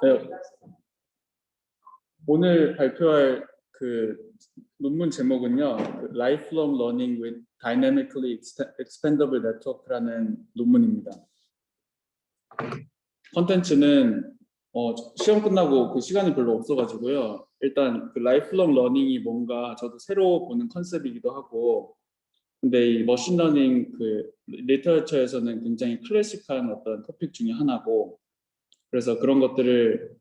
네, 오늘 발표할 그 논문 제목은요, Lifelong Learning with Dynamically Expandable Network라는 논문입니다. 컨텐츠는 시험 끝나고 그 시간이 별로 없어가지고요. 일단 그 Lifelong Learning이 뭔가 저도 새로 보는 컨셉이기도 하고, 근데 이 머신러닝 그 리터처에서는 굉장히 클래식한 어떤 토픽 중에 하나고, 그래서 그런 것들을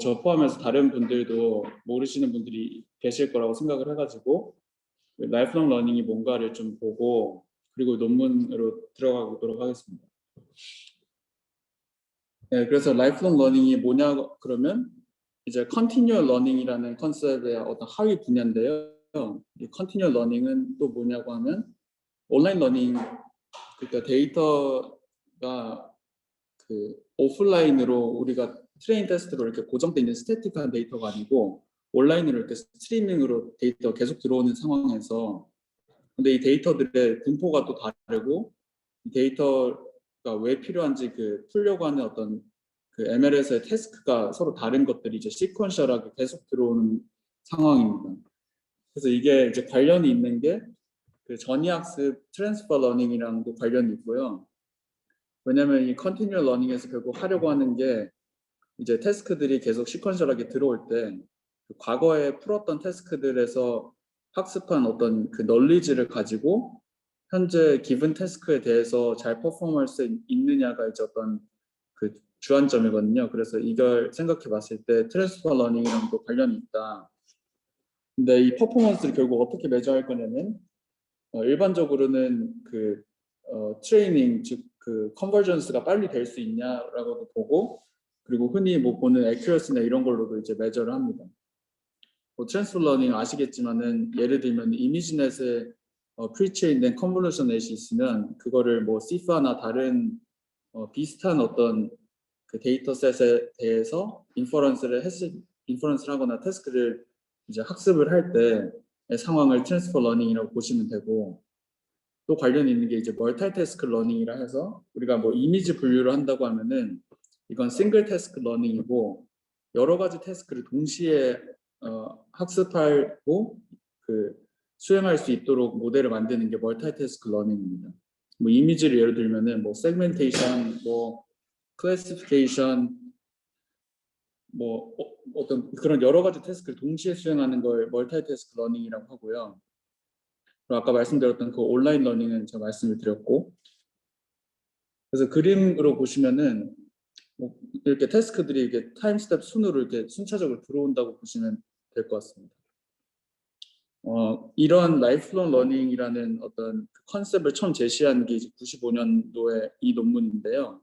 저 포함해서 다른 분들도 모르시는 분들이 계실 거라고 생각을 해가지고 라이프롱 러닝이 뭔가를 좀 보고 그리고 논문으로 들어가도록 하겠습니다. 네, 그래서 라이프롱 러닝이 뭐냐 그러면 이제 컨티뉴얼 러닝이라는 컨셉의 어떤 하위 분야인데요. 이 컨티뉴얼 러닝은 또 뭐냐고 하면 온라인 러닝, 그러니까 데이터가 그 오프라인으로 우리가 트레인 테스트로 이렇게 고정되어 있는 스태틱한 데이터가 아니고 온라인으로 이렇게 스트리밍으로 데이터가 계속 들어오는 상황에서, 근데 이 데이터들의 분포가 또 다르고 이 데이터가 왜 필요한지 그 풀려고 하는 어떤 그 ML에서의 태스크가 서로 다른 것들이 이제 시퀀셜하게 계속 들어오는 상황입니다. 그래서 이게 이제 관련이 있는 게 그 전이학습 트랜스퍼 러닝이랑도 관련이 있고요. 왜냐하면 이 컨티뉴얼 러닝에서 결국 하려고 하는 게 이제 태스크들이 계속 시퀀셜하게 들어올 때 그 과거에 풀었던 태스크들에서 학습한 어떤 그 널리지를 가지고 현재 기분 태스크에 대해서 잘 퍼포먼할 수 있느냐가 이제 어떤 그 주안점이거든요. 그래서 이걸 생각해 봤을 때 트랜스퍼 러닝이랑도 관련이 있다. 근데 이 퍼포먼스를 결국 어떻게 매저할 거냐면 일반적으로는 그 트레이닝, 즉 그 컨버전스가 빨리 될 수 있냐라고도 보고, 그리고 흔히 뭐 보는 액큐러시나 이런 걸로도 이제 매저를 합니다. 트랜스퍼 러닝 아시겠지만은 예를 들면 이미지넷에 프리체인된 컨볼루션 넷이 있으면 그거를 뭐 시파나 다른 비슷한 어떤 그 데이터셋에 대해서 인퍼런스를 하거나 태스크를 이제 학습을 할 때의 상황을 트랜스퍼 러닝이라고 보시면 되고, 또 관련이 있는 게 이제 멀티태스크 러닝이라 해서 우리가 뭐 이미지 분류를 한다고 하면은 이건 싱글 태스크 러닝이고 여러 가지 태스크를 동시에 학습하고 그 수행할 수 있도록 모델을 만드는 게 멀티태스크 러닝입니다. 뭐 이미지를 예를 들면은 뭐 세그멘테이션, 뭐 클래시피케이션, 뭐 어떤 그런 여러 가지 태스크를 동시에 수행하는 걸 멀티태스크 러닝이라고 하고요. 아까 말씀드렸던 그 온라인 러닝은 제가 말씀을 드렸고, 그래서 그림으로 보시면은 뭐 이렇게 태스크들이 이렇게 타임 스텝 순으로 이렇게 순차적으로 들어온다고 보시면 될 것 같습니다. 이런 라이프롱 러닝이라는 어떤 컨셉을 처음 제시한 게 95년도에 이 논문인데요.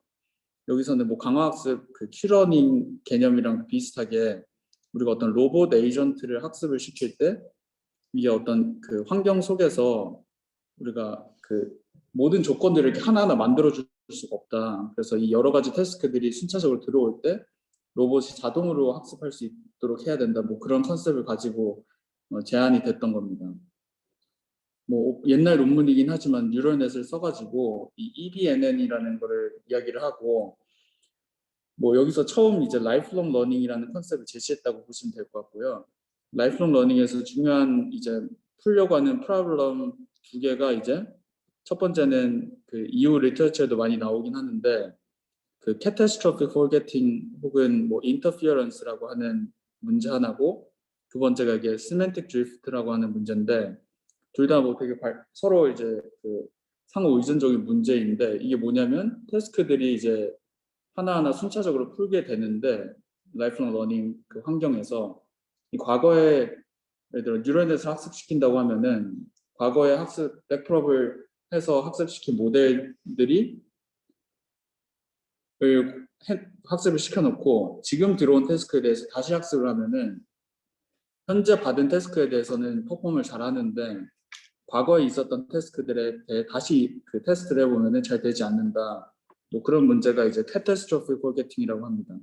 여기서는 뭐 강화학습 그 큐러닝 개념이랑 비슷하게 우리가 어떤 로봇 에이전트를 학습을 시킬 때 이게 어떤 그 환경 속에서 우리가 그 모든 조건들을 이렇게 하나하나 만들어줄 수가 없다. 그래서 이 여러 가지 태스크들이 순차적으로 들어올 때 로봇이 자동으로 학습할 수 있도록 해야 된다. 뭐 그런 컨셉을 가지고 제안이 됐던 겁니다. 뭐 옛날 논문이긴 하지만 뉴럴넷을 써가지고 이 EBNN이라는 거를 이야기를 하고, 뭐 여기서 처음 이제 라이프롱 러닝이라는 컨셉을 제시했다고 보시면 될 것 같고요. 라이프롱 러닝에서 중요한 이제 풀려고 하는 프로블럼 두 개가 이제 첫 번째는 그 이후 리터처에도 많이 나오긴 하는데 그 catastrophic forgetting 혹은 뭐 interference라고 하는 문제 하나고, 두 번째가 이게 semantic drift라고 하는 문제인데 둘 다 뭐 되게 서로 이제 그 상호 의존적인 문제인데, 이게 뭐냐면 태스크들이 이제 하나하나 순차적으로 풀게 되는데 라이프롱 러닝 그 환경에서 이 과거에 예를 들어 뉴럴넷을 학습시킨다고 하면은 과거에 학습 백프롭을 해서 학습시킨 모델들이 학습을 시켜놓고 지금 들어온 태스크에 대해서 다시 학습을 하면은 현재 받은 태스크에 대해서는 퍼폼을 잘 하는데 과거에 있었던 태스크들에 대해 다시 그 테스트를 해보면은 잘 되지 않는다. 뭐 그런 문제가 이제 catastrophic forgetting이라고 합니다.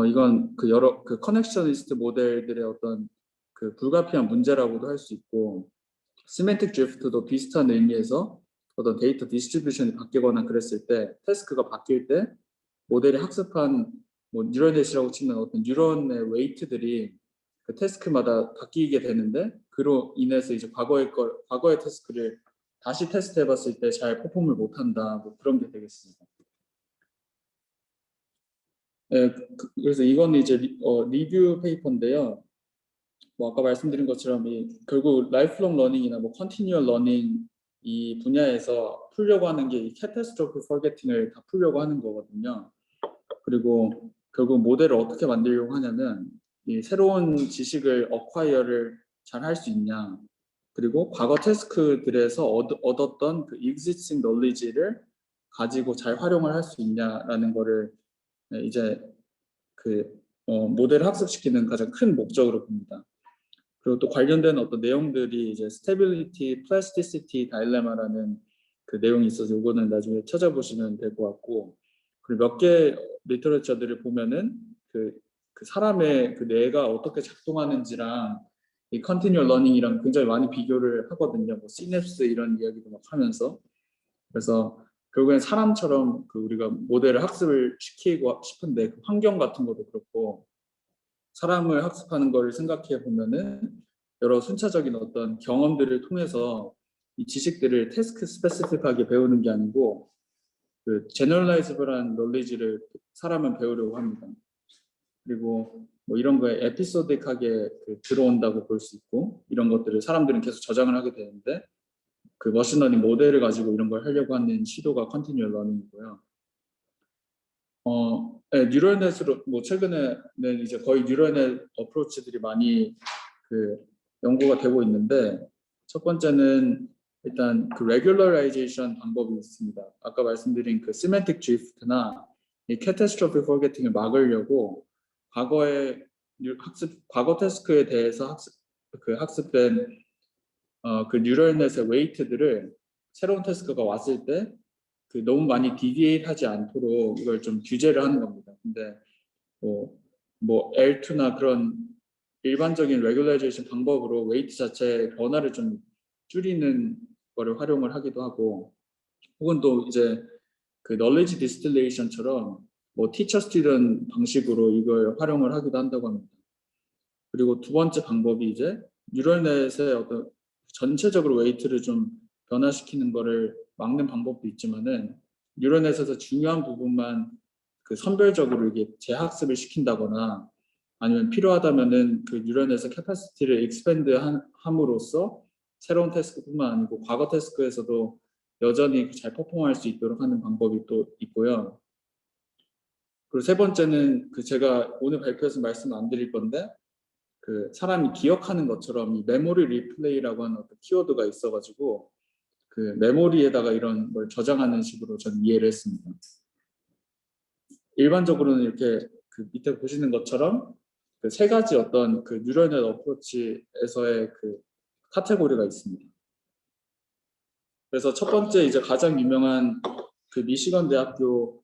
이건 그 여러 그 커넥셔니스트 모델들의 어떤 그 불가피한 문제라고도 할 수 있고, 시멘틱 드리프트도 비슷한 의미에서 어떤 데이터 디스트리뷰션이 바뀌거나 그랬을 때 태스크가 바뀔 때 모델이 학습한 뭐 뉴럴넷이라고 치면 어떤 뉴런의 웨이트들이 그 태스크마다 바뀌게 되는데 그로 인해서 이제 과거의 태스크를 다시 테스트해봤을 때 잘 퍼폼을 못한다 뭐 그런 게 되겠습니다. 네, 그래서 이거는 이제 리뷰 페이퍼인데요. 뭐 아까 말씀드린 것처럼 결국 라이프롱 러닝이나 뭐 컨티뉴얼 러닝 이 분야에서 풀려고 하는 게 이 캐타스트로피 포게팅을 다 풀려고 하는 거거든요. 그리고 결국 모델을 어떻게 만들려고 하냐면 이 새로운 지식을 어콰이어를 잘 할 수 있냐, 그리고 과거 태스크들에서 얻었던 그 existing knowledge를 가지고 잘 활용을 할 수 있냐라는 거를 이제 모델을 학습시키는 가장 큰 목적으로 봅니다. 그리고 또 관련된 어떤 내용들이 이제 스테빌리티, 플라스티시티 다일레마라는 그 내용이 있어서 이거는 나중에 찾아보시면 될 것 같고, 그리고 몇 개 리터레처들을 보면은 그 사람의 그 뇌가 어떻게 작동하는지랑 이 컨티뉴얼 러닝이랑 굉장히 많이 비교를 하거든요. 뭐 시냅스 이런 이야기도 막 하면서. 그래서 결국엔 사람처럼 그 우리가 모델을 학습을 시키고 싶은데 그 환경 같은 것도 그렇고 사람을 학습하는 거를 생각해 보면은 여러 순차적인 어떤 경험들을 통해서 이 지식들을 태스크 스페시픽하게 배우는 게 아니고 그 제너럴라이즈블한 놀리지를 사람은 배우려고 합니다. 그리고 뭐 이런 거에 에피소딕하게 들어온다고 볼 수 있고 이런 것들을 사람들은 계속 저장을 하게 되는데 그 머신러닝 모델을 가지고 이런 걸 하려고 하는 시도가 컨티뉴얼 러닝이고요. 네, 뉴럴넷으로 뭐 최근에는 이제 거의 뉴럴넷 어프로치들이 많이 그 연구가 되고 있는데 첫 번째는 일단 그 레귤러라이제이션 방법이 있습니다. 아까 말씀드린 그 시멘틱 드리프트나 이 캐타스트로피 포게팅을 막으려고 과거 태스크에 대해서 학습된 그 뉴럴넷의 웨이트들을 새로운 태스크가 왔을 때 그 너무 많이 디비에이트하지 않도록 이걸 좀 규제를 하는 겁니다. 근데 뭐 L2나 그런 일반적인 레귤라이제이션 방법으로 웨이트 자체의 변화를 좀 줄이는 거를 활용을 하기도 하고, 혹은 또 이제 그 knowledge distillation처럼 뭐 teacher student 방식으로 이걸 활용을 하기도 한다고 합니다. 그리고 두 번째 방법이 이제 뉴럴넷의 어떤 전체적으로 웨이트를 좀 변화시키는 거를 막는 방법도 있지만은 뉴럴넷에서 중요한 부분만 그 선별적으로 이게 재학습을 시킨다거나 아니면 필요하다면은 그 뉴럴넷의 캐파시티를 익스펜드 함으로써 새로운 태스크뿐만 아니고 과거 태스크에서도 여전히 잘 퍼포먼할 수 있도록 하는 방법이 또 있고요. 그리고 세 번째는 그 제가 오늘 발표에서 말씀 안 드릴 건데 그 사람이 기억하는 것처럼 이 메모리 리플레이라고 하는 어떤 키워드가 있어가지고 그 메모리에다가 이런 걸 저장하는 식으로 저는 이해를 했습니다. 일반적으로는 이렇게 그 밑에 보시는 것처럼 그 세 가지 어떤 그 뉴럴넷 어프로치에서의 그 카테고리가 있습니다. 그래서 첫 번째 이제 가장 유명한 그 미시건 대학교에서의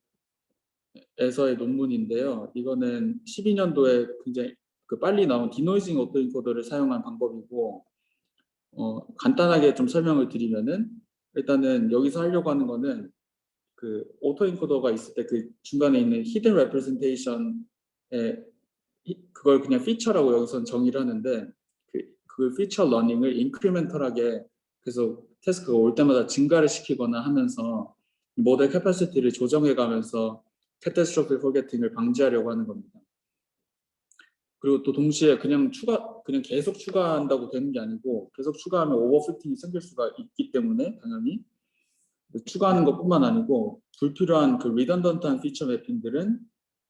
논문인데요. 이거는 12년도에 굉장히 그 빨리 나온 디노이징 오토인코더를 사용한 방법이고, 간단하게 좀 설명을 드리면은 일단은 여기서 하려고 하는 거는 그 오토인코더가 있을 때 그 중간에 있는 히든 레프레젠테이션에 그걸 그냥 피처라고 여기서는 정의를 하는데 그 피처 러닝을 인크리멘털하게 계속 태스크가 올 때마다 증가를 시키거나 하면서 모델 캐파시티를 조정해 가면서 캐타스트로피 포게팅을 방지하려고 하는 겁니다. 그리고 또 동시에 그냥 계속 추가한다고 되는 게 아니고 계속 추가하면 오버피팅이 생길 수가 있기 때문에 당연히 추가하는 것뿐만 아니고 불필요한 그 리던던트한 피처 매핑들은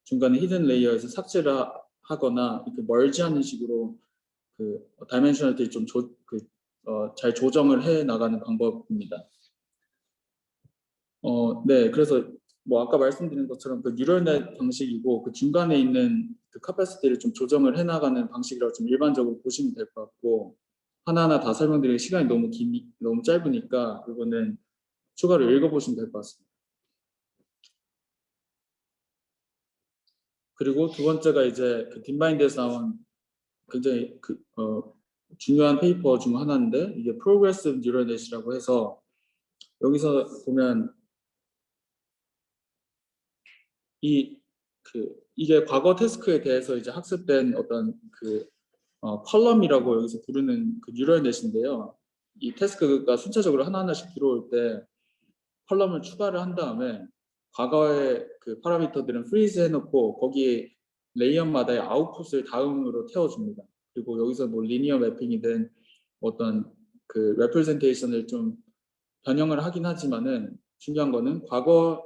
중간에 히든 레이어에서 삭제를 하거나 이렇게 멀지하는 식으로 그 다이멘셔널들이 좀 잘 조정을 해 나가는 방법입니다. 네, 그래서 뭐 아까 말씀드린 것처럼 그 뉴럴넷 방식이고 그 중간에 있는 그 카파시티를 좀 조정을 해나가는 방식이라고 좀 일반적으로 보시면 될 것 같고, 하나하나 다 설명드릴 시간이 너무 짧으니까 이거는 추가로 읽어보시면 될 것 같습니다. 그리고 두 번째가 이제 그 딥마인드에서 나온 굉장히 중요한 페이퍼 중 하나인데 이게 프로그레시브 뉴럴넷이라고 해서 여기서 보면 이게 과거 태스크에 대해서 이제 학습된 어떤 컬럼이라고 여기서 부르는 그 뉴럴넷인데요. 이 태스크가 순차적으로 하나하나씩 들어올 때 컬럼을 추가를 한 다음에 과거의 그 파라미터들은 프리즈 해놓고 거기에 레이어마다의 아웃풋을 다음으로 태워줍니다. 그리고 여기서 뭐 리니어 매핑이든 어떤 그 레프레젠테이션을 좀 변형을 하긴 하지만은 중요한 거는 과거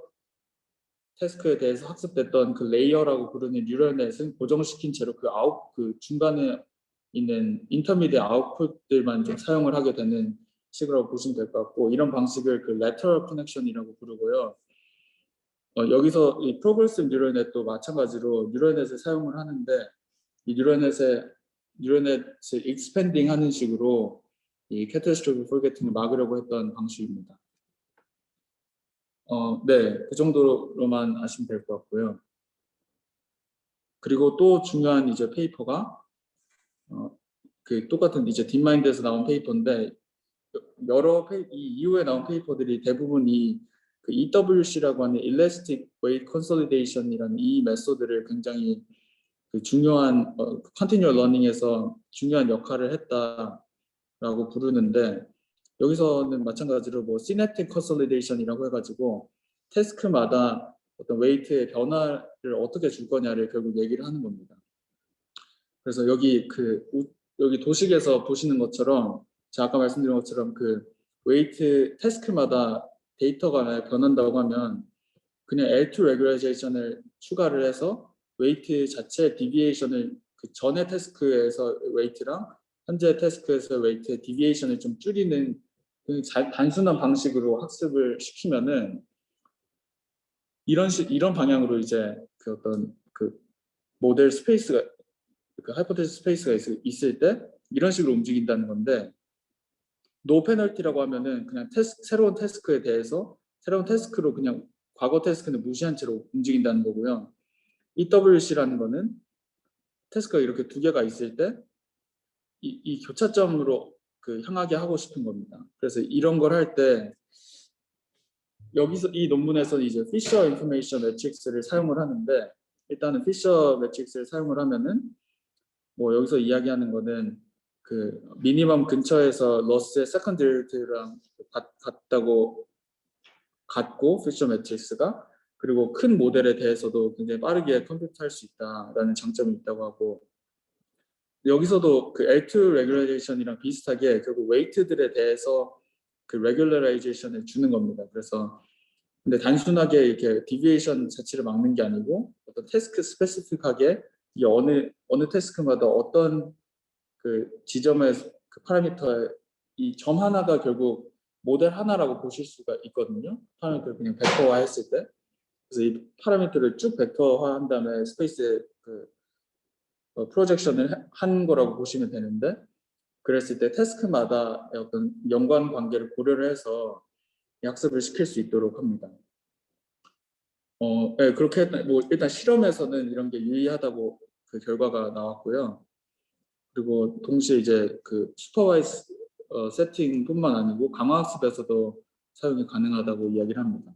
태스크에 대해서 학습됐던 그 레이어라고 부르는 뉴럴넷은 고정시킨 채로 그 중간에 있는 인터미디어 아웃풋들만 좀 사용을 하게 되는 식으로 보시면 될 것 같고, 이런 방식을 그 lateral connection이라고 부르고요. 여기서 이 프로그레시브 뉴럴넷도 마찬가지로 뉴럴넷을 사용을 하는데, 이 뉴럴넷을 익스펜딩 하는 식으로 이 catastrophic forgetting을 막으려고 했던 방식입니다. 네, 그 정도로만 아시면 될 것 같고요. 그리고 또 중요한 이제 페이퍼가 그 똑같은 이제 딥마인드에서 나온 페이퍼인데, 이 이후에 나온 페이퍼들이 대부분 그 EWC라고 하는 Elastic Weight Consolidation이라는 이 메소드를 굉장히 그 중요한 Continual Learning에서 중요한 역할을 했다라고 부르는데, 여기서는 마찬가지로 뭐 Synaptic Consolidation이라고 해가지고 태스크마다 어떤 웨이트의 변화를 어떻게 줄 거냐를 결국 얘기를 하는 겁니다. 그래서 여기 도식에서 보시는 것처럼, 제가 아까 말씀드린 것처럼 그 웨이트 태스크마다 데이터가 만약 변한다고 하면 그냥 L2 레귤라이제이션을 추가를 해서 웨이트 자체 디비에이션을 그 전에 태스크에서 웨이트랑 현재 태스크에서 웨이트의 디비에이션을 좀 줄이는 단순한 방식으로 학습을 시키면은 이런 방향으로 이제 그 어떤 그 모델 스페이스가 그 하이포테시스 스페이스가 있을 때 이런 식으로 움직인다는 건데, 노 페널티라고 하면은 그냥 새로운 태스크에 대해서 새로운 태스크로 그냥 과거 태스크는 무시한 채로 움직인다는 거고요. EWC라는 거는 태스크가 이렇게 두 개가 있을 때 이 교차점으로 그 향하게 하고 싶은 겁니다. 그래서 이런 걸 할 때 여기서 이 논문에서는 이제 피셔 인포메이션 매트릭스를 사용을 하는데, 일단은 피셔 매트릭스를 사용을 하면은 뭐 여기서 이야기하는 거는 그 미니멈 근처에서 러스의 세컨드리랑 같고 피셔 매트릭스가, 그리고 큰 모델에 대해서도 굉장히 빠르게 컴퓨트할 수 있다라는 장점이 있다고 하고, 여기서도 그 L2 레귤레이션이랑 비슷하게 결국 웨이트들에 대해서 그 레귤러라이제이션을 주는 겁니다. 그래서 근데 단순하게 이렇게 디비에이션 자체를 막는 게 아니고 어떤 태스크 스페시픽하게 이 어느 태스크마다 어떤 그 지점의 그 파라미터의 이 점 하나가 결국 모델 하나라고 보실 수가 있거든요. 파라미터를 그냥 벡터화 했을 때. 그래서 이 파라미터를 쭉 벡터화 한 다음에 스페이스에 그 프로젝션을 한 거라고 보시면 되는데, 그랬을 때 태스크마다 어떤 연관 관계를 고려를 해서 학습을 시킬 수 있도록 합니다. 네, 그렇게 뭐 일단 실험에서는 이런 게 유의하다고 그 결과가 나왔고요. 그리고 동시에 이제 그 슈퍼바이스 세팅뿐만 아니고 강화학습에서도 사용이 가능하다고 이야기를 합니다.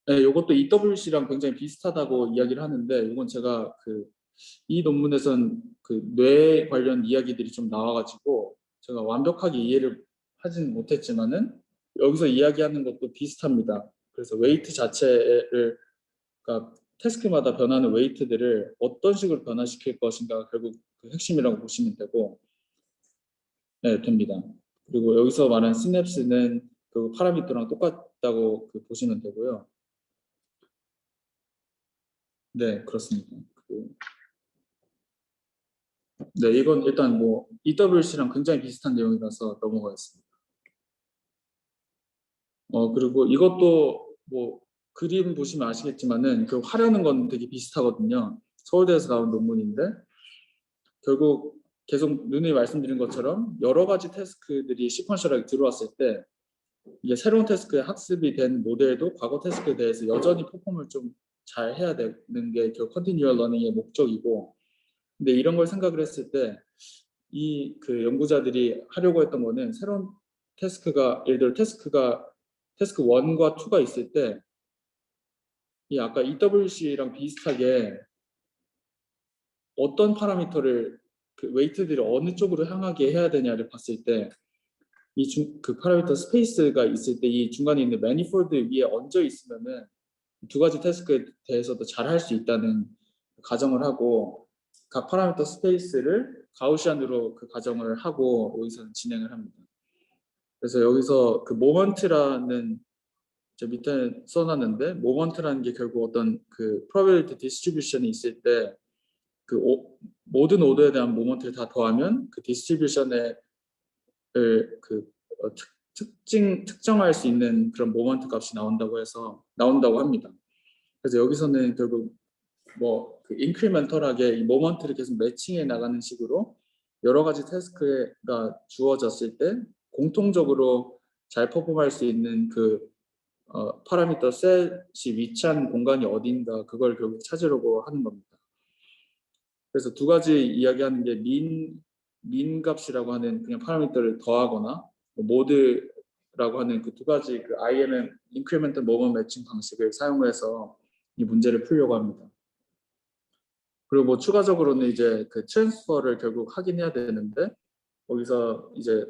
네, 이것도 EWC랑 굉장히 비슷하다고 이야기를 하는데, 이건 제가 이 논문에선 그 뇌 관련 이야기들이 좀 나와가지고 제가 완벽하게 이해를 하진 못했지만은 여기서 이야기하는 것도 비슷합니다. 그래서 웨이트 자체를, 그러니까 태스크마다 변하는 웨이트들을 어떤 식으로 변화시킬 것인가 결국 그 핵심이라고 보시면 되고, 네, 됩니다. 그리고 여기서 말한 시냅스는 그 파라미터랑 똑같다고 보시면 되고요. 네, 그렇습니다. 네, 이건 일단 뭐 EWC랑 굉장히 비슷한 내용이라서 넘어가겠습니다. 그리고 이것도 뭐 그림 보시면 아시겠지만은 그 하려는 건 되게 비슷하거든요. 서울대에서 나온 논문인데, 결국 계속 누누이 말씀드린 것처럼 여러 가지 태스크들이 시퀀셜하게 들어왔을 때 이게 새로운 태스크에 학습이 된 모델도 과거 태스크에 대해서 여전히 퍼폼을 좀 잘 해야 되는 게 결국 컨티뉴얼 러닝의 목적이고, 근데 이런 걸 생각을 했을 때 이 그 연구자들이 하려고 했던 거는 새로운 태스크가 예를 들어 태스크 1과 2가 있을 때 이 아까 EWC랑 비슷하게 어떤 파라미터를 그 웨이트들이 어느 쪽으로 향하게 해야 되냐를 봤을 때 그 파라미터 스페이스가 있을 때 이 중간에 있는 매니폴드 위에 얹어 있으면은 두 가지 태스크에 대해서도 잘 할 수 있다는 가정을 하고 각 파라미터 스페이스를 가우시안으로 그 가정을 하고 여기서는 진행을 합니다. 그래서 여기서 그 모먼트라는 저 밑에 써놨는데 모먼트라는 게 결국 어떤 그 probability distribution이 있을 때 그 모든 오더에 대한 모먼트를 다 더하면 그 디스트리뷰션의 그 특정할 수 있는 그런 모먼트 값이 나온다고 합니다. 그래서 여기서는 결국 뭐 그 인크리멘털하게 이 모먼트를 계속 매칭해 나가는 식으로 여러 가지 태스크가 주어졌을 때 공통적으로 잘 퍼폼할 수 있는 그 파라미터 셋이 위치한 공간이 어딘가 그걸 결국 찾으려고 하는 겁니다. 그래서 두 가지 이야기하는 게 민 값이라고 하는 그냥 파라미터를 더하거나 모드라고 하는 그 두 가지 그 IMM 인크리멘털 모먼트 매칭 방식을 사용해서 이 문제를 풀려고 합니다. 그리고 뭐 추가적으로는 이제 그 트랜스퍼를 결국 하긴 해야 되는데 거기서 이제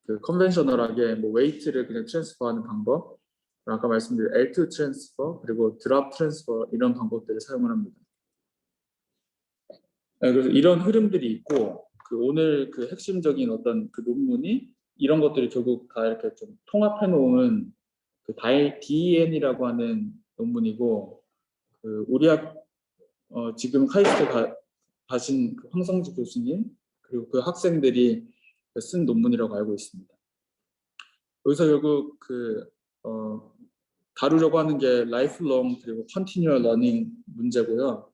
그 컨벤셔널하게 뭐 웨이트를 그냥 트랜스퍼하는 방법, 아까 말씀드린 L2 트랜스퍼 그리고 드랍 트랜스퍼 이런 방법들을 사용을 합니다. 네, 그래서 이런 흐름들이 있고 그 오늘 그 핵심적인 어떤 그 논문이 이런 것들이 결국 다 이렇게 좀 통합해 놓은 그 DEN이라고 하는 논문이고 그 우리 지금 카이스트 가신 그 황성주 교수님 그리고 그 학생들이 쓴 논문이라고 알고 있습니다. 여기서 결국 다루려고 하는 게 라이프롱 그리고 컨티뉴얼 러닝 문제고요.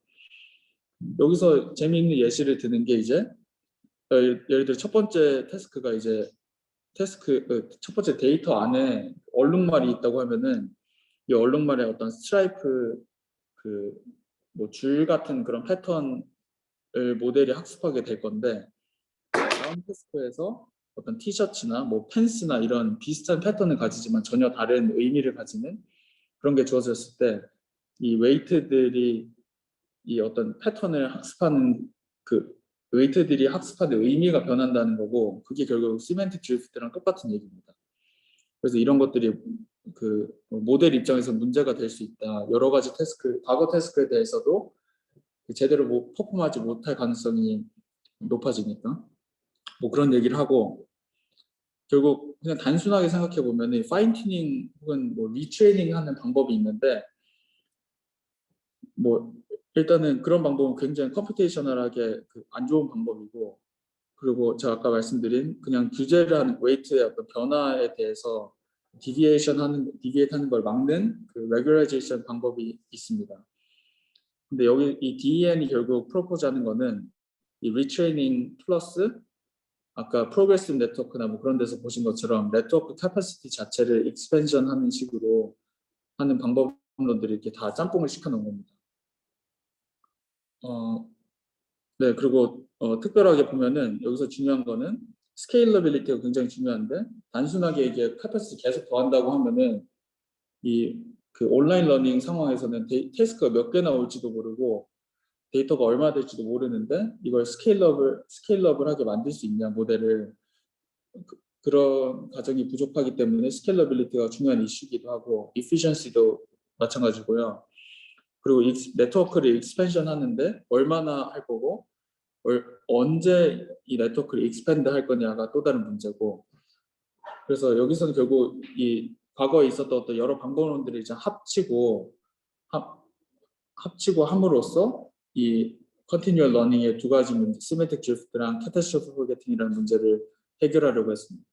여기서 재미있는 예시를 드는 게 이제 예를 들어 첫 번째 태스크가 이제 첫 번째 데이터 안에 얼룩말이 있다고 하면은 이 얼룩말에 어떤 스트라이프 뭐 줄 같은 그런 패턴을 모델이 학습하게 될 건데 다음 태스크에서 어떤 티셔츠나 뭐 펜스나 이런 비슷한 패턴을 가지지만 전혀 다른 의미를 가지는 그런 게 주어졌을 때 이 웨이트들이 이 어떤 패턴을 학습하는 그 웨이트들이 학습하는 의미가 변한다는 거고 그게 결국 시멘틱 드리프트랑 똑같은 얘기입니다. 그래서 이런 것들이 그 모델 입장에서 문제가 될 수 있다. 여러 가지 과거 태스크에 대해서도 제대로 퍼폼하지 못할 가능성이 높아지니까 뭐 그런 얘기를 하고 결국 그냥 단순하게 생각해 보면 파인 튜닝 혹은 뭐 리트레이닝 하는 방법이 있는데 뭐 일단은 그런 방법은 굉장히 컴퓨테이셔널하게 안 좋은 방법이고 그리고 제가 아까 말씀드린 그냥 규제를 하는 웨이트의 어떤 변화에 대해서 디비에이트 하는 걸 막는 그 레귤라이제이션 방법이 있습니다. 근데 여기 이 DEN이 결국 프로포즈하는 거는 이 리트레이닝 플러스 아까 프로그레시브 네트워크나 뭐 그런 데서 보신 것처럼 네트워크 캐퍼시티 자체를 익스펜션 하는 식으로 하는 방법론들이 이렇게 다 짬뽕을 시켜 놓은 겁니다. 네, 그리고 특별하게 보면은 여기서 중요한 거는 스케일러빌리티가 굉장히 중요한데 단순하게 이게 캐퍼시티 계속 더한다고 하면은 이 그 온라인 러닝 상황에서는 태스크가 몇 개나 올지도 모르고 데이터가 얼마 될지도 모르는데 이걸 스케일러블하게 만들 수 있냐 모델을 그런 과정이 부족하기 때문에 스케일러빌리티가 중요한 이슈기도 하고 이피션시도 마찬가지고요. 그리고 네트워크를 익스펜션 하는데 얼마나 할 거고 언제 이 네트워크를 익스펜드 할 거냐가 또 다른 문제고 그래서 여기서는 결국 이 과거에 있었던 어떤 여러 방법론들을 이제 합치고 함으로써 이 컨티뉴얼 러닝의 두 가지 문제, 시메틱 드리프트랑 캐타스트로피 포게팅이라는 문제를 해결하려고 했습니다.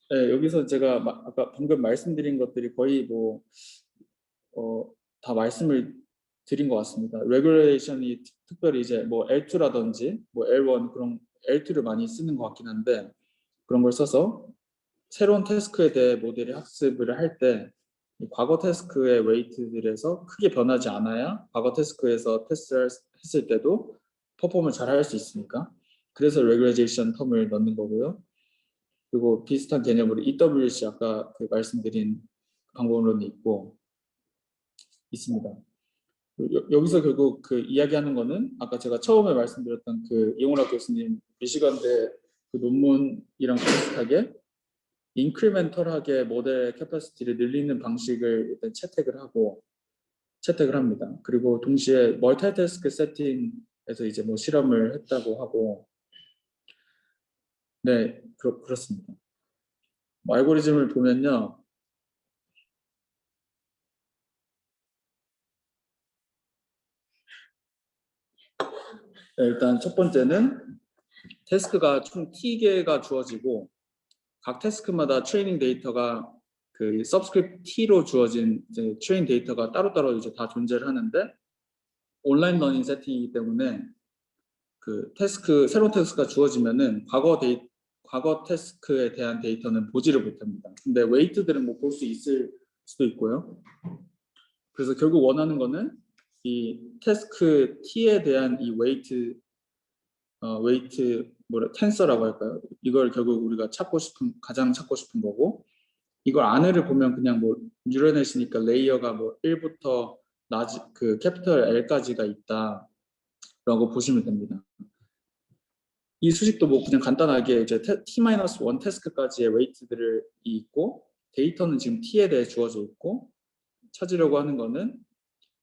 네, 여기서 제가 아까 방금 말씀드린 것들이 거의 다 말씀을 드린 것 같습니다. 레귤레이션이 특별히 이제 뭐 L2라든지 뭐 L1 그런 L2를 많이 쓰는 것 같긴 한데 그런 걸 써서 새로운 태스크에 대해 모델이 학습을 할 때 과거 태스크의 웨이트들에서 크게 변하지 않아야 과거 태스크에서 테스트를 했을 때도 퍼폼을 잘 할 수 있으니까 그래서 regularization 텀을 넣는 거고요. 그리고 비슷한 개념으로 EWC 아까 그 말씀드린 방법론이 있습니다. 여기서 결국 그 이야기하는 거는 아까 제가 처음에 말씀드렸던 그 이용락 교수님 미시간대 그 논문이랑 비슷하게 인크리멘털하게 모델 캐퍼시티를 늘리는 방식을 일단 채택을 합니다. 그리고 동시에 멀티태스크 세팅에서 이제 뭐 실험을 했다고 하고, 네, 그렇습니다. 뭐 알고리즘을 보면요. 네, 일단 첫 번째는 태스크가 총 T개가 주어지고 각 태스크마다 트레이닝 데이터가 그 서브스크립트 T로 주어진 이제 트레인 데이터가 따로따로 이제 다 존재를 하는데 온라인 러닝 세팅이기 때문에 그 새로운 태스크가 주어지면은 과거 태스크에 대한 데이터는 보지를 못합니다. 근데 웨이트들은 뭐 볼 수 있을 수도 있고요. 그래서 결국 원하는 거는 이 태스크 T에 대한 이 웨이트 텐서라고 할까요? 이걸 결국 우리가 가장 찾고 싶은 거고, 이걸 안에를 보면 그냥 뭐 뉴럴넷이니까 레이어가 뭐 1부터 그 캐피털 L까지가 있다라고 보시면 됩니다. 이 수식도 뭐 그냥 간단하게 이제 T-1 태스크까지의 웨이트들이 있고, 데이터는 지금 T에 대해 주어져 있고, 찾으려고 하는 거는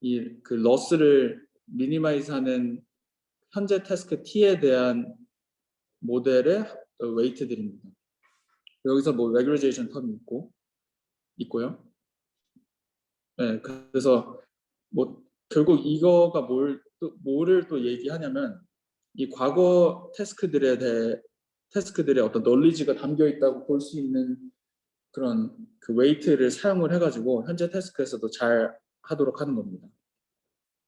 이 그 러스를 미니마이즈하는 현재 태스크 T에 대한 모델의 웨이트들입니다. 여기서 뭐 레귤레이션 텀이 있고요. 네, 그래서 뭐 결국 이거가 뭐를 또 얘기하냐면 이 과거 태스크들의 어떤 널리지가 담겨 있다고 볼 수 있는 그런 그 웨이트를 사용을 해가지고 현재 태스크에서도 잘 하도록 하는 겁니다.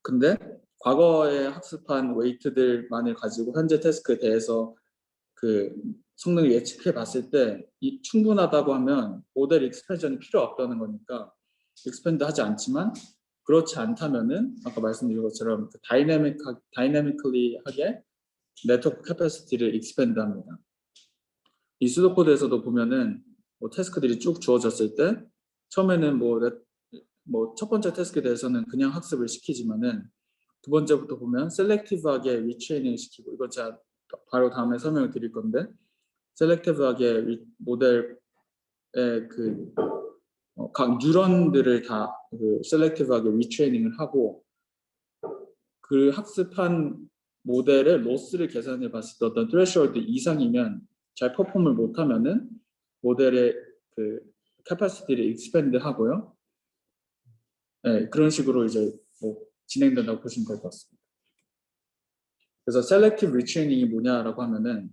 근데 과거에 학습한 웨이트들만을 가지고 현재 태스크에 대해서 그 성능을 예측해 봤을 때 이 충분하다고 하면 모델 익스펜션이 필요 없다는 거니까 익스펜드 하지 않지만, 그렇지 않다면은 아까 말씀드린 것처럼 그 다이내미컬리 하게 네트워크 캐퍼시티를 익스펜드 합니다. 이 수도코드에서도 보면은 뭐 태스크들이 쭉 주어졌을 때 처음에는 뭐 첫 번째 태스크에 대해서는 그냥 학습을 시키지만은 두 번째부터 보면 셀렉티브하게 리트레이닝 시키고, 이거 제가 바로 다음에 설명을 드릴 건데, 셀렉티브하게 모델의 각 뉴런들을 다 그 셀렉티브하게 리트레이닝을 하고, 그 학습한 모델의 로스를 계산해 봤을 때 어떤 트레셔홀드 이상이면 잘 퍼폼을 못하면은 모델의 그 캐파시티를 익스펜드 하고요. 네, 그런 식으로 이제 뭐 진행된다고 보시면 될 것 같습니다. 그래서 셀렉티브 리트레이닝이 뭐냐라고 하면은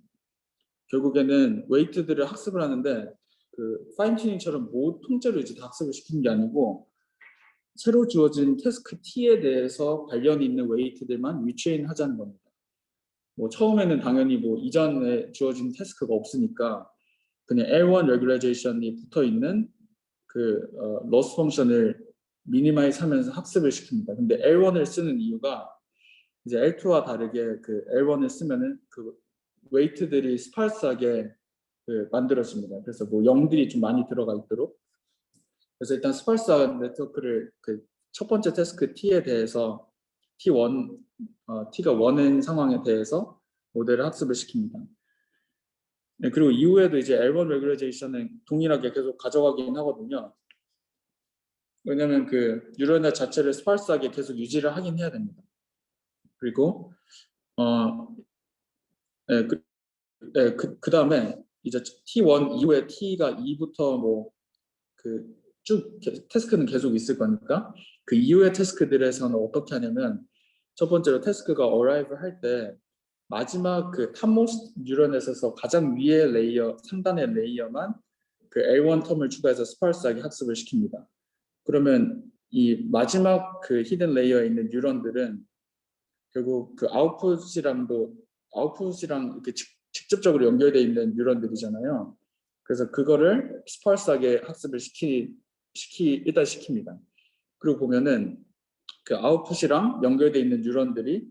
결국에는 웨이트들을 학습을 하는데 그 파인 튜닝처럼 통째로 이제 다 학습을 시키는 게 아니고 새로 주어진 태스크 T에 대해서 관련 있는 웨이트들만 리트레인 하자는 겁니다. 뭐 처음에는 당연히 뭐 이전에 주어진 태스크가 없으니까 그냥 L1 regularization 붙어 있는 그 loss 펑션을 미니마이즈 하면서 학습을 시킵니다. 근데 L1을 쓰는 이유가 이제 L2와 다르게 그 L1을 쓰면은 그 웨이트들이 스파르스하게 그 만들어집니다. 그래서 뭐 0들이 좀 많이 들어가 있도록. 그래서 일단 스파르스한 네트워크를 그 첫 번째 태스크 T에 대해서 T가 1인 상황에 대해서 모델을 학습을 시킵니다. 네, 그리고 이후에도 이제 L1 regularization 동일하게 계속 가져가긴 하거든요. 왜냐면 그 뉴럴넷 자체를 스파르스하게 계속 유지를 하긴 해야 됩니다. 그리고 네, 그 다음에 이제 T1 이후에 T가 2부터 뭐 그 쭉 태스크는 계속 있을 거니까 그 이후의 태스크들에서는 어떻게 하냐면 첫 번째로 태스크가 arrive 할 때 마지막 그 탑모스트 뉴런넷에서 가장 위의 레이어, 상단의 레이어만 그 L1 텀을 추가해서 스파르스하게 학습을 시킵니다. 그러면 이 마지막 그 히든 레이어에 있는 뉴런들은 결국 그 아웃풋이랑 이렇게 직접적으로 연결되어 있는 뉴런들이잖아요. 그래서 그거를 스파르스하게 학습을 일단 시킵니다. 그리고 보면은 그 아웃풋이랑 연결되어 있는 뉴런들이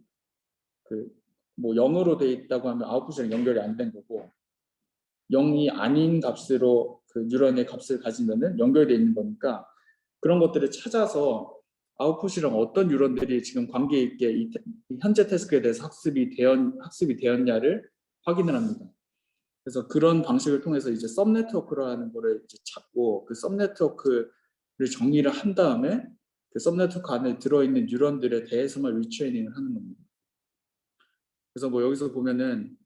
그 뭐 0으로 돼 있다고 하면 아웃풋이랑 연결이 안 된 거고 0이 아닌 값으로 그 뉴런의 값을 가지면은 연결돼 있는 거니까 그런 것들을 찾아서 아웃풋이랑 어떤 뉴런들이 지금 관계 있게 이 현재 태스크에 대해서 학습이 되었냐를 확인을 합니다. 그래서 그런 방식을 통해서 이제 섭 네트워크라는 거를 이제 찾고 그 섭 네트워크를 정리를 한 다음에 그 섭 네트워크 안에 들어있는 뉴런들에 대해서만 리트레이닝을 하는 겁니다. 그래서 뭐 여기서 보면은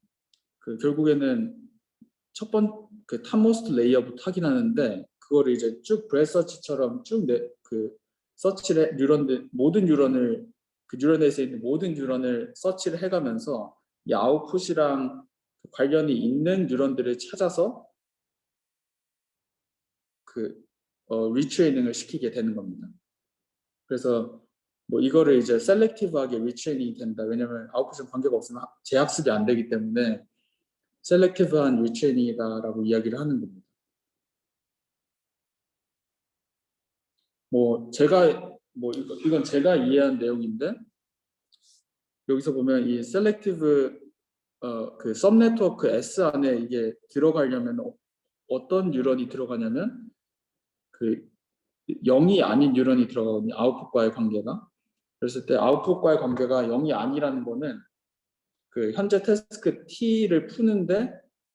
그 결국에는 그 탑모스트 레이어부터 확인하는데 그거를 이제 쭉 브레드 서치처럼 그 서치를 뉴런들 모든 뉴런을 그 뉴런에서 있는 모든 뉴런을 서치를 해가면서 이 아웃풋이랑 관련이 있는 뉴런들을 찾아서 그 리트레이닝을 시키게 되는 겁니다. 그래서 뭐 이거를 이제 셀렉티브하게 리트레이닝이 된다. 왜냐면 아웃풋은 관계가 없으면 재학습이 안 되기 때문에 셀렉티브한 리트레이닝이다라고 이야기를 하는 겁니다. 뭐 제가 뭐 이건 제가 이해한 내용인데 여기서 보면 이 셀렉티브 그 섭 네트워크 S 안에 이게 들어가려면 어떤 뉴런이 들어가냐면 그 0이 아닌 뉴런이 들어가거든요. 아웃풋과의 관계가. 그랬을 때 아웃풋과의 관계가 0이 아니라는 거는 그 현재 태스크 T를 푸는데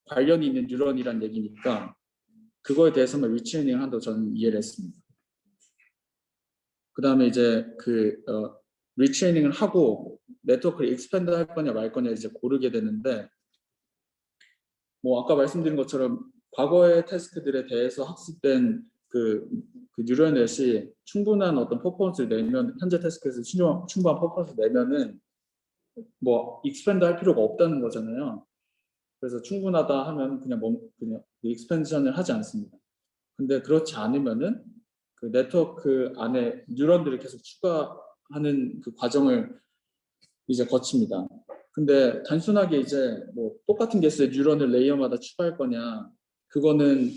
관련이 있는 뉴런이란 얘기니까 그거에 대해서만 리트레이닝을 한다고 저는 이해를 했습니다. 그 다음에 이제 그 리트레이닝을 하고 네트워크를 익스펜드 할 거냐 말 거냐 이제 고르게 되는데 뭐 아까 말씀드린 것처럼 과거의 태스크들에 대해서 학습된 그 뉴럴넷이 충분한 어떤 퍼포먼스를 내면 현재 태스크에서 충분한 퍼포먼스를 내면은 뭐 익스펜드 할 필요가 없다는 거잖아요. 그래서 충분하다 하면 그냥 익스펜션을 하지 않습니다. 근데 그렇지 않으면은 그 네트워크 안에 뉴런들을 계속 추가하는 그 과정을 이제 거칩니다. 근데 단순하게 이제 뭐 똑같은 개수의 뉴런을 레이어마다 추가할 거냐 그거는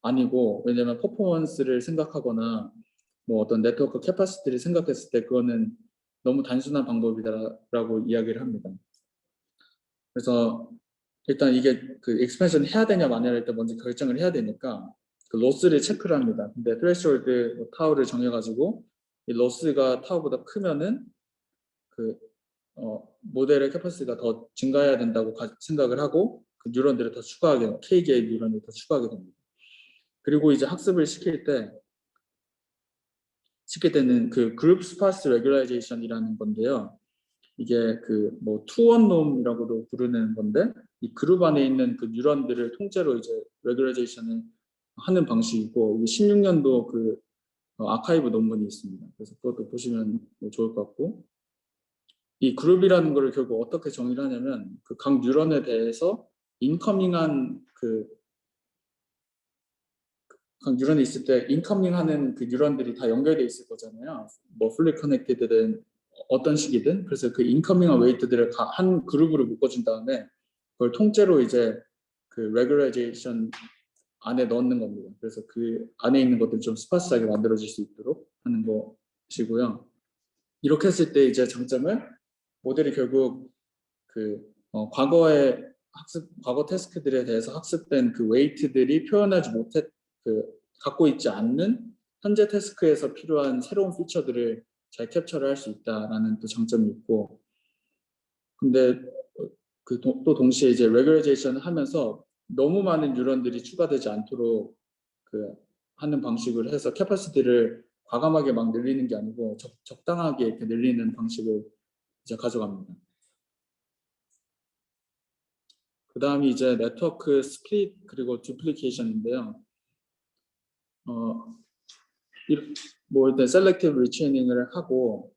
아니고 왜냐면 퍼포먼스를 생각하거나 뭐 어떤 네트워크 캐파시티를 생각했을 때 그거는 너무 단순한 방법이다라고 이야기를 합니다. 그래서 일단 이게 그 익스펜션 해야 되냐 마냐를 일단 먼저 결정을 해야 되니까 그 로스를 체크를 합니다. 근데 트레시홀드 타우를 정해가지고 이 로스가 타우보다 크면은 그 모델의 캐퍼시티가 더 증가해야 된다고 생각을 하고 그 뉴런들을 더 추가하게 K개의 뉴런을 더 추가하게 됩니다. 그리고 이제 학습을 시킬 때는 그 그룹 스파스 레귤라이제이션이라는 건데요. 이게 그 뭐 투원놈이라고도 부르는 건데 이 그룹 안에 있는 그 뉴런들을 통째로 이제 레귤라이제이션을 하는 방식이고 16년도 그 아카이브 논문이 있습니다. 그래서 그것도 보시면 좋을 것 같고 이 그룹이라는 거를 결국 어떻게 정의를 하냐면 그 각 뉴런에 대해서 인커밍한 각 뉴런이 있을 때 인커밍하는 그 뉴런들이 다 연결돼 있을 거잖아요. 뭐 풀리 커넥티드든 어떤 식이든 그래서 그 인커밍한 웨이트들을 한 그룹으로 묶어준 다음에 그걸 통째로 이제 그 레귤라이제이션 안에 넣는 겁니다. 그래서 그 안에 있는 것들 좀 스파스하게 만들어질 수 있도록 하는 것이고요. 이렇게 했을 때 이제 장점은 모델이 결국 그 과거 태스크들에 대해서 학습된 그 웨이트들이 표현하지 갖고 있지 않는 현재 태스크에서 필요한 새로운 피처들을 잘 캡처를 할 수 있다라는 또 장점이 있고 근데 또 동시에 이제 레귤레이션을 하면서 너무 많은 뉴런들이 추가되지 않도록 그 하는 방식을 해서 캐퍼시티를 과감하게 막 늘리는 게 아니고 적당하게 이렇게 늘리는 방식을 이제 가져갑니다. 그 다음이 이제 네트워크 스플릿 그리고 두플리케이션인데요. 뭐 일단 셀렉티브 리트레이닝을 하고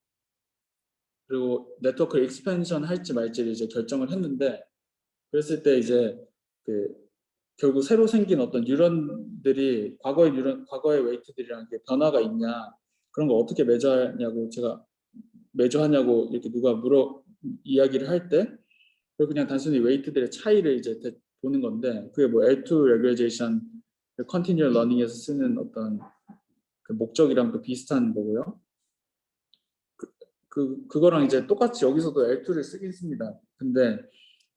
그리고 네트워크 익스펜션 할지 말지를 이제 결정을 했는데 그랬을 때 이제 그 결국 새로 생긴 어떤 뉴런들이 과거의 웨이트들이랑 변화가 있냐 그런 거 어떻게 매저하냐고 이렇게 누가 이야기를 할 때 그냥 단순히 웨이트들의 차이를 이제 보는 건데 그게 뭐 L2 레귤레이션 컨티뉴얼 러닝에서 쓰는 어떤 그 목적이랑 또 비슷한 거고요. 그거랑 이제 똑같이 여기서도 L2를 쓰긴 씁니다. 근데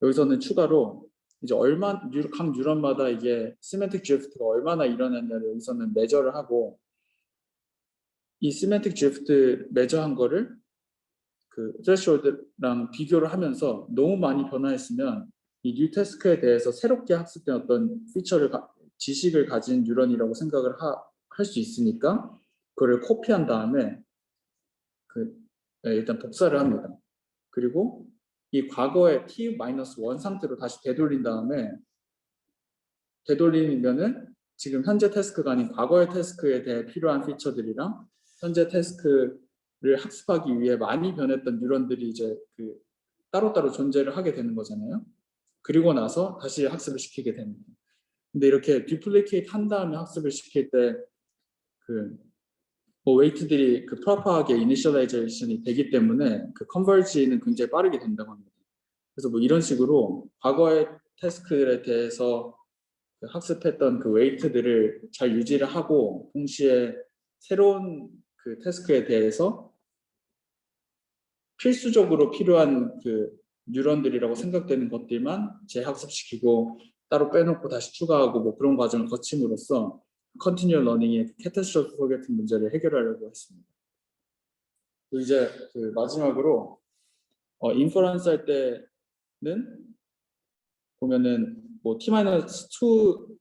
여기서는 추가로 이제 각 뉴런마다 이게 시멘틱 드리프트가 얼마나 일어났냐를 여기서는 매저를 하고, 이 시멘틱 드리프트 매저한 거를 그 threshold랑 비교를 하면서 너무 많이 변화했으면 이 뉴 태스크에 대해서 새롭게 학습된 어떤 지식을 가진 뉴런이라고 생각을 할 수 있으니까 그거를 코피한 다음에 일단 복사를 합니다. 그리고 이 과거의 t-1 상태로 다시 되돌리면은 지금 현재 태스크가 아닌 과거의 태스크에 대해 필요한 피처들이랑 현재 태스크를 학습하기 위해 많이 변했던 뉴런들이 이제 따로따로 존재를 하게 되는 거잖아요. 그리고 나서 다시 학습을 시키게 됩니다. 근데 이렇게 듀플리케이트 한 다음에 학습을 시킬 때 웨이트들이 프로퍼하게 이니셜라이제이션이 되기 때문에 컨버지는 굉장히 빠르게 된다고 합니다. 그래서 이런 식으로 과거의 태스크에 대해서 학습했던 웨이트들을 잘 유지를 하고, 동시에 새로운 태스크에 대해서 필수적으로 필요한 뉴런들이라고 생각되는 것들만 재학습시키고 따로 빼놓고 다시 추가하고 그런 과정을 거침으로써 컨티뉴얼 러닝의 캐타스트로피 포게팅 문제를 해결하려고 했습니다. 이제 마지막으로 인퍼런스 할 때는 보면은 T-2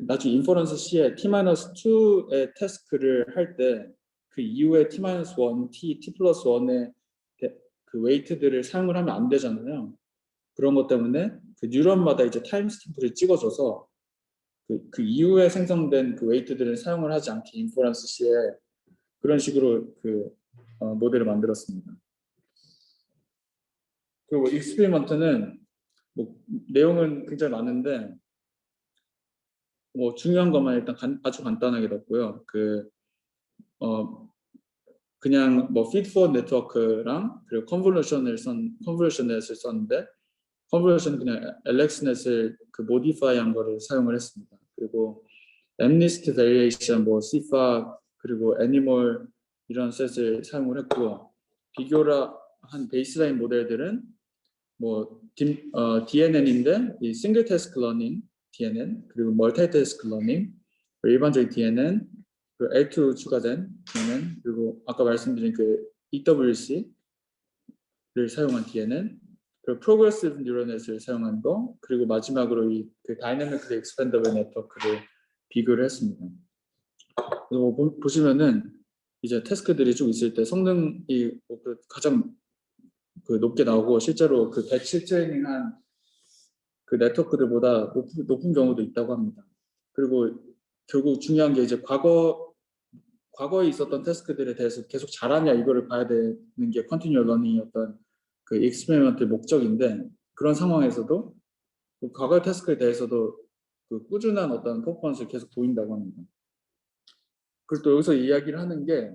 나중에 인퍼런스 시에 T-2의 태스크를 할 때 그 이후에 T-1, T+1의 웨이트들을 사용을 하면 안 되잖아요. 그런 것 때문에 뉴런마다 이제 타임 스탬프를 찍어줘서 그 이후에 생성된 웨이트들을 사용을 하지 않게 인퍼런스 시에 그런 식으로 모델을 만들었습니다. 그리고 익스페리먼트는 내용은 굉장히 많은데 중요한 것만 일단 아주 간단하게 넣었고요. 그냥 feed-forward 네트워크랑 그리고 컨볼루션을 썼는데, 컨볼루션은 그냥 LX넷을 모디파이한 거를 사용을 했습니다. 그리고 MNIST variation, CFA 그리고 애니멀 이런 셋을 사용을 했고, 비교를 한 베이스라인 모델들은 DNN인데 이 싱글 태스크 러닝 DNN, 그리고 멀티 태스크 러닝, 일반적인 DNN, 그리고 L2 추가된 DNN, 그리고 아까 말씀드린 EWC를 사용한 DNN, 그리고 프로그레시브 뉴럴넷을 사용한 거, 그리고 마지막으로 이 다이내믹리 익스펜더블 네트워크를 비교를 했습니다. 보시면은 이제 태스크들이 쭉 있을 때 성능이 가장 높게 나오고, 실제로 배치 트레이닝한 네트워크들보다 높은 경우도 있다고 합니다. 그리고 결국 중요한 게 이제 과거에 있었던 태스크들에 대해서 계속 잘하냐 이거를 봐야 되는 게 컨티뉴얼 러닝의 어떤 익스페리먼트의 목적인데, 그런 상황에서도 과거의 태스크에 대해서도 꾸준한 어떤 퍼포먼스를 계속 보인다고 합니다. 그리고 또 여기서 이야기를 하는 게,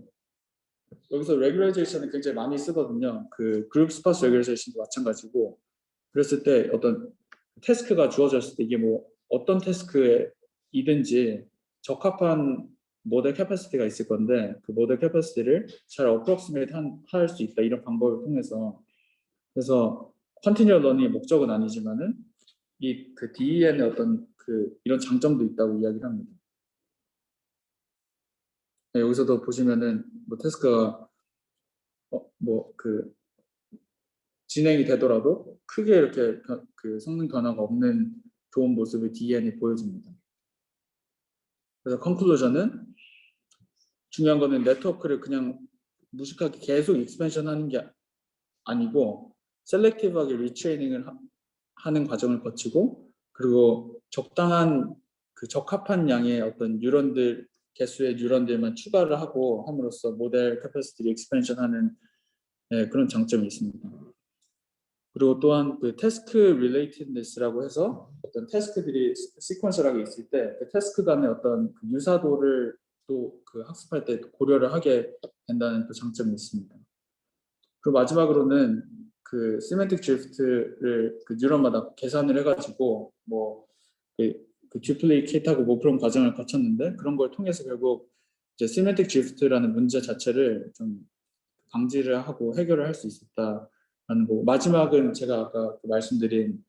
여기서 레귤레이제이션을 굉장히 많이 쓰거든요. 그룹 스파스 레귤레이션도 마찬가지고, 그랬을 때 어떤 태스크가 주어졌을 때 이게 어떤 태스크이든지 적합한 모델 캐퍼시티가 있을 건데, 그 모델 캐퍼시티를 잘 어프록시메이트 할 수 있다, 이런 방법을 통해서. 그래서 컨티뉴얼 러닝의 목적은 아니지만은 이 DEN의 어떤 이런 장점도 있다고 이야기를 합니다. 네, 여기서도 보시면은 태스크가 진행이 되더라도 크게 이렇게 성능 변화가 없는 좋은 모습을 DN이 보여줍니다. 그래서 컨클루전은, 중요한 거는 네트워크를 그냥 무식하게 계속 익스펜션 하는 게 아니고 셀렉티브하게 리트레이닝을 하는 과정을 거치고, 그리고 적당한 적합한 양의 어떤 개수의 뉴런들만 추가를 하고 함으로써 모델 캐퍼시티를 익스펜션하는 그런 장점이 있습니다. 그리고 또한 태스크 릴레이티드니스라고 해서 어떤 태스크들이 시퀀셜하게 있을 때 태스크 간의 어떤 유사도를 또 학습할 때 고려를 하게 된다는 장점이 있습니다. 그리고 마지막으로는 시멘틱 드리프트를 뉴런마다 계산을 해가지고 듀플리케이트하고 그런 과정을 거쳤는데, 그런 걸 통해서 결국 이제 시멘틱 드리프트라는 문제 자체를 좀 방지를 하고 해결을 할 수 있었다라는 거고, 마지막은 제가 아까 말씀드린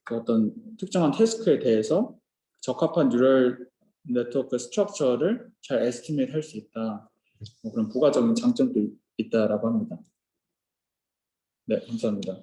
그 어떤 특정한 태스크에 대해서 적합한 뉴럴 네트워크 스트럭처를 잘 에스티메이트 할 수 있다. 뭐 그런 부가적인 장점도 있다라고 합니다. 네, 감사합니다.